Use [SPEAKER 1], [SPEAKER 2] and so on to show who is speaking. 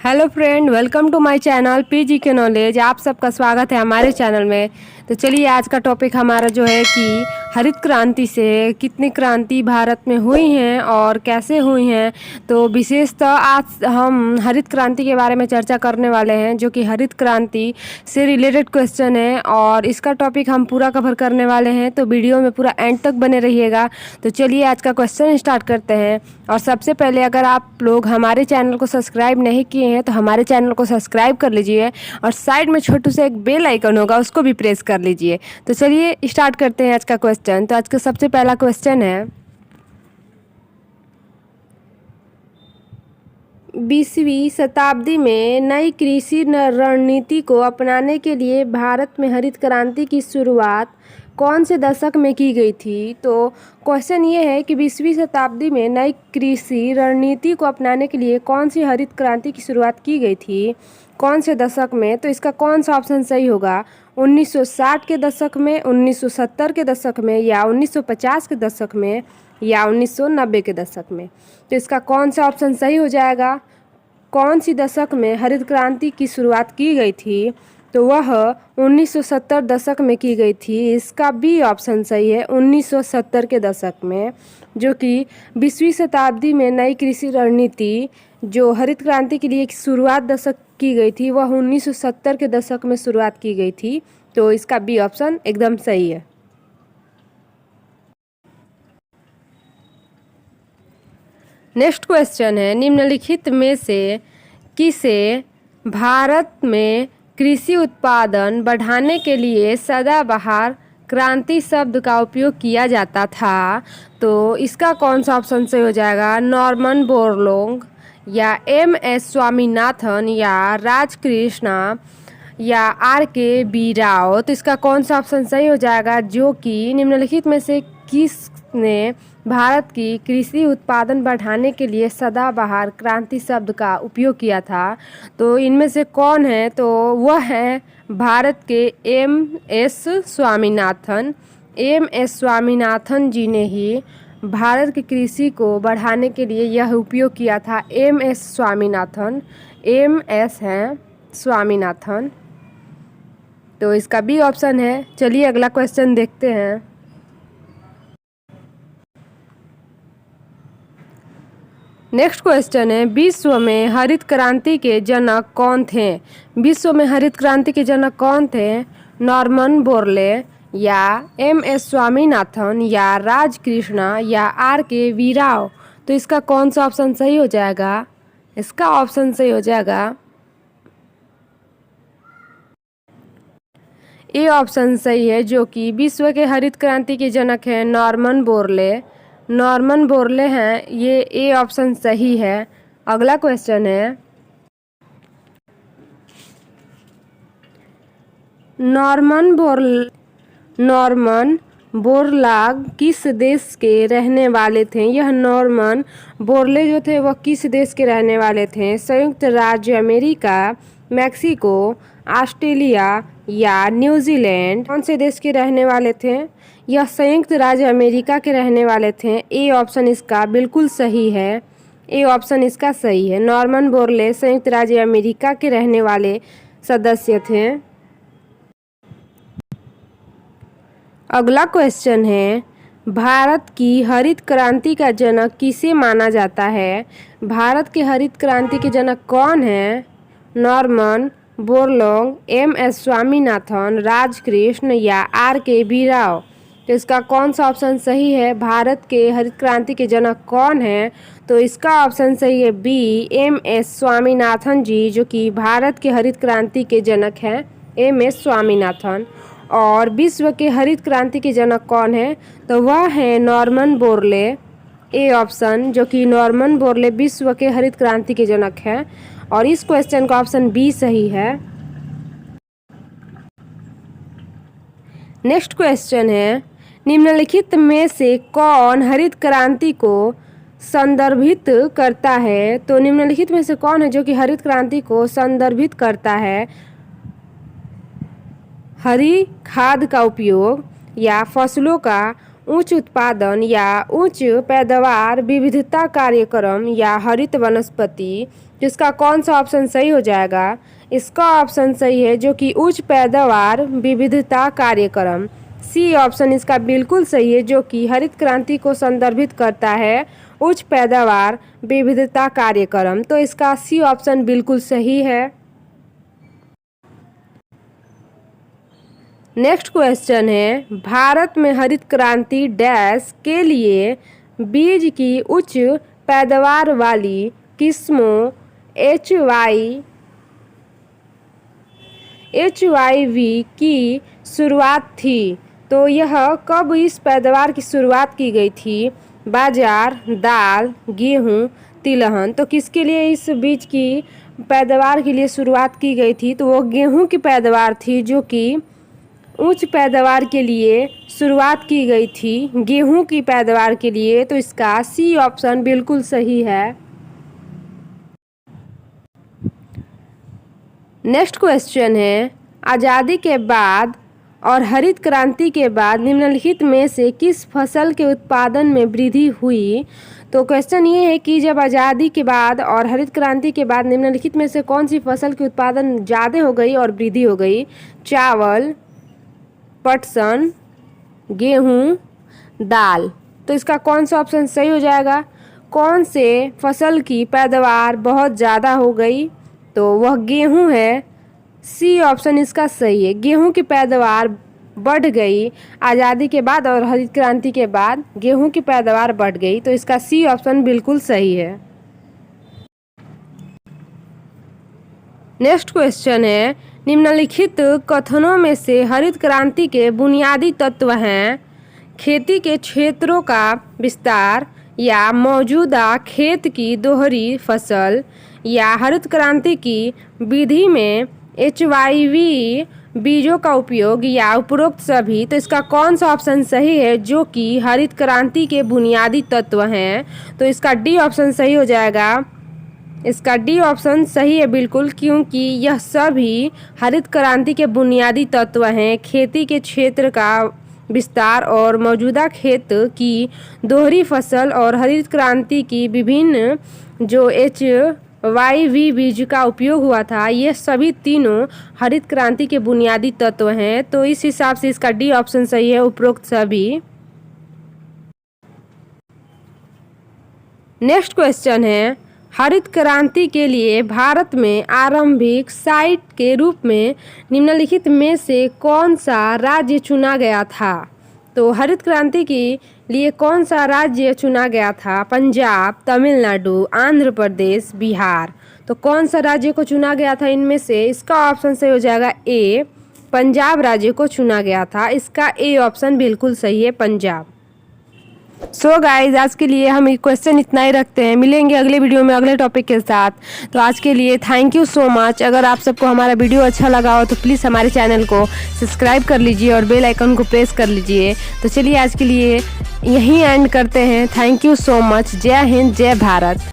[SPEAKER 1] Hello friend, welcome to my channel PG के knowledge. आप सबका स्वागत है हमारे चैनल में। तो चलिए, आज का टॉपिक हमारा जो है कि हरित क्रांति से कितनी क्रांति भारत में हुई हैं और कैसे हुई हैं। तो विशेषतः आज हम हरित क्रांति के बारे में चर्चा करने वाले हैं, जो कि हरित क्रांति से रिलेटेड क्वेश्चन है और इसका टॉपिक हम पूरा कवर करने वाले हैं। तो वीडियो में पूरा एंड तक बने रहिएगा। तो चलिए, आज का क्वेश्चन स्टार्ट करते हैं। और सबसे पहले, अगर आप लोग हमारे चैनल को सब्सक्राइब नहीं किए हैं तो हमारे चैनल को सब्सक्राइब कर लीजिए और साइड में छोटू से एक बेल आइकन होगा, उसको भी प्रेस कर लीजिए। तो चलिए स्टार्ट करते हैं आज का क्वेश्चन। तो आज का सबसे पहला क्वेश्चन है, 20वीं शताब्दी में नई कृषि रणनीति को अपनाने के लिए भारत में हरित क्रांति की शुरुआत कौन से दशक में की गई थी। तो क्वेश्चन ये है कि 20वीं शताब्दी में नई कृषि रणनीति को अपनाने के लिए कौन सी हरित क्रांति की शुरुआत की गई थी, कौन से दशक में। तो इसका कौन सा ऑप्शन सही होगा, 1960 के दशक में, 1970 के दशक में, या 1950 के दशक में, या 1990 के दशक में। तो इसका कौन सा ऑप्शन सही हो जाएगा, कौन सी दशक में हरित क्रांति की शुरुआत की गई थी। तो वह 1970 दशक में की गई थी। इसका बी ऑप्शन सही है, 1970 के दशक में, जो कि 20वीं शताब्दी में नई कृषि रणनीति जो हरित क्रांति के लिए शुरुआत दशक की गई थी, वह 1970 के दशक में शुरुआत की गई थी। तो इसका बी ऑप्शन एकदम सही है। नेक्स्ट क्वेश्चन है, निम्नलिखित में से किसे भारत में कृषि उत्पादन बढ़ाने के लिए सदाबहार क्रांति शब्द का उपयोग किया जाता था। तो इसका कौन सा ऑप्शन सही हो जाएगा, नॉर्मन बोरलॉग, या MS स्वामीनाथन, या राजकृष्णा, या RK राव। तो इसका कौन सा ऑप्शन सही हो जाएगा, जो कि निम्नलिखित में से किसने भारत की कृषि उत्पादन बढ़ाने के लिए सदाबहार क्रांति शब्द का उपयोग किया था। तो इनमें से कौन है, तो वह है भारत के MS स्वामीनाथन। MS स्वामीनाथन जी ने ही भारत की कृषि को बढ़ाने के लिए यह उपयोग किया था। MS स्वामीनाथन, MS हैं स्वामीनाथन। तो इसका बी ऑप्शन है। चलिए अगला क्वेश्चन देखते हैं। नेक्स्ट क्वेश्चन है, विश्व में हरित क्रांति के जनक कौन थे। विश्व में हरित क्रांति के जनक कौन थे, नॉर्मन बोरले, या MS स्वामीनाथन, या राजकृष्णा, या RK राव। तो इसका कौन सा ऑप्शन सही हो जाएगा, इसका ऑप्शन सही हो जाएगा ए ऑप्शन सही है, जो कि विश्व के हरित क्रांति के जनक हैं नॉर्मन बोरले। नॉर्मन बोरले हैं, ये ए ऑप्शन सही है। अगला क्वेश्चन है, नॉर्मन बोरलाग किस देश के रहने वाले थे। यह नॉर्मन बोरले जो थे वह किस देश के रहने वाले थे, संयुक्त राज्य अमेरिका, मैक्सिको, ऑस्ट्रेलिया, या न्यूजीलैंड। कौन से देश के रहने वाले थे, यह संयुक्त राज्य अमेरिका के रहने वाले थे। ए ऑप्शन इसका बिल्कुल सही है, ए ऑप्शन इसका सही है। नॉर्मन बोरले संयुक्त राज्य अमेरिका के रहने वाले सदस्य थे। अगला क्वेश्चन है, भारत की हरित क्रांति का जनक किसे माना जाता है। भारत के हरित क्रांति के जनक कौन है, Norman Borlaug, MS Swaminathan, Rajkrishna, या RK राव। तो इसका कौन सा ऑप्शन सही है, भारत के हरित क्रांति के जनक कौन है। तो इसका ऑप्शन सही है बी, MS स्वामीनाथन जी, जो कि भारत के हरित क्रांति के जनक हैं, MS स्वामीनाथन। और विश्व के हरित क्रांति के जनक कौन है, तो वह है नॉर्मन बोरले। ए ऑप्शन, जो कि नॉर्मन बोरले विश्व के हरित क्रांति के जनक हैं। और इस क्वेश्चन का ऑप्शन बी सही है। नेक्स्ट क्वेश्चन है, निम्नलिखित में से कौन हरित क्रांति को संदर्भित करता है। तो निम्नलिखित में से कौन है जो कि हरित क्रांति को संदर्भित करता है, हरी खाद का उपयोग, या फसलों का उच्च उत्पादन या उच्च पैदावार विविधता कार्यक्रम या हरित वनस्पति। तो इसका कौन सा ऑप्शन सही हो जाएगा? इसका ऑप्शन सही है जो कि उच्च पैदावार विविधता कार्यक्रम। सी ऑप्शन इसका बिल्कुल सही है जो कि हरित क्रांति को संदर्भित करता है, उच्च पैदावार विविधता कार्यक्रम। तो इसका सी ऑप्शन बिल्कुल सही है। नेक्स्ट क्वेश्चन है, भारत में हरित क्रांति डैश के लिए बीज की उच्च पैदावार वाली किस्मों HYV की शुरुआत थी। तो यह कब इस पैदावार की शुरुआत की गई थी? बाजरा, दाल, गेहूँ, तिलहन। तो किसके लिए इस बीज की पैदावार के लिए शुरुआत की गई थी? तो वो गेहूँ की पैदावार थी जो कि उच्च पैदावार के लिए शुरुआत की गई थी, गेहूं की पैदावार के लिए। तो इसका सी ऑप्शन बिल्कुल सही है। नेक्स्ट क्वेश्चन है, आज़ादी के बाद और हरित क्रांति के बाद निम्नलिखित में से किस फसल के उत्पादन में वृद्धि हुई? तो क्वेश्चन ये है कि जब आज़ादी के बाद और हरित क्रांति के बाद निम्नलिखित में से कौन सी फसल की उत्पादन ज़्यादा हो गई और वृद्धि हो गई? चावल, पटसन, गेहूँ, दाल। तो इसका कौन सा ऑप्शन सही हो जाएगा? कौन से फसल की पैदावार बहुत ज़्यादा हो गई? तो वह गेहूँ है। सी ऑप्शन इसका सही है, गेहूँ की पैदावार बढ़ गई आज़ादी के बाद और हरित क्रांति के बाद गेहूँ की पैदावार बढ़ गई। तो इसका सी ऑप्शन बिल्कुल सही है। नेक्स्ट क्वेश्चन है, निम्नलिखित कथनों में से हरित क्रांति के बुनियादी तत्व हैं? खेती के क्षेत्रों का विस्तार या मौजूदा खेत की दोहरी फसल या हरित क्रांति की विधि में HYV बीजों का उपयोग या उपरोक्त सभी। तो इसका कौन सा ऑप्शन सही है जो कि हरित क्रांति के बुनियादी तत्व हैं? तो इसका डी ऑप्शन सही हो जाएगा। इसका डी ऑप्शन सही है बिल्कुल, क्योंकि यह सभी हरित क्रांति के बुनियादी तत्व हैं। खेती के क्षेत्र का विस्तार और मौजूदा खेत की दोहरी फसल और हरित क्रांति की विभिन्न जो HYV बीज का उपयोग हुआ था, ये सभी तीनों हरित क्रांति के बुनियादी तत्व हैं। तो इस हिसाब से इसका डी ऑप्शन सही है, उपरोक्त सभी। नेक्स्ट क्वेश्चन है, हरित क्रांति के लिए भारत में आरंभिक साइट के रूप में निम्नलिखित में से कौन सा राज्य चुना गया था? तो हरित क्रांति के लिए कौन सा राज्य चुना गया था? पंजाब, तमिलनाडु, आंध्र प्रदेश, बिहार। तो कौन सा राज्य को चुना गया था इनमें से? इसका ऑप्शन सही हो जाएगा ए, पंजाब राज्य को चुना गया था। इसका ए ऑप्शन बिल्कुल सही है, पंजाब। सो गाइज, आज के लिए हम क्वेश्चन इतना ही रखते हैं। मिलेंगे अगले वीडियो में अगले टॉपिक के साथ। तो आज के लिए थैंक यू सो मच। अगर आप सबको हमारा वीडियो अच्छा लगा हो तो प्लीज़ हमारे चैनल को सब्सक्राइब कर लीजिए और बेल आइकन को प्रेस कर लीजिए। तो चलिए आज के लिए यहीं एंड करते हैं। Thank you so much. जय हिंद, जय भारत।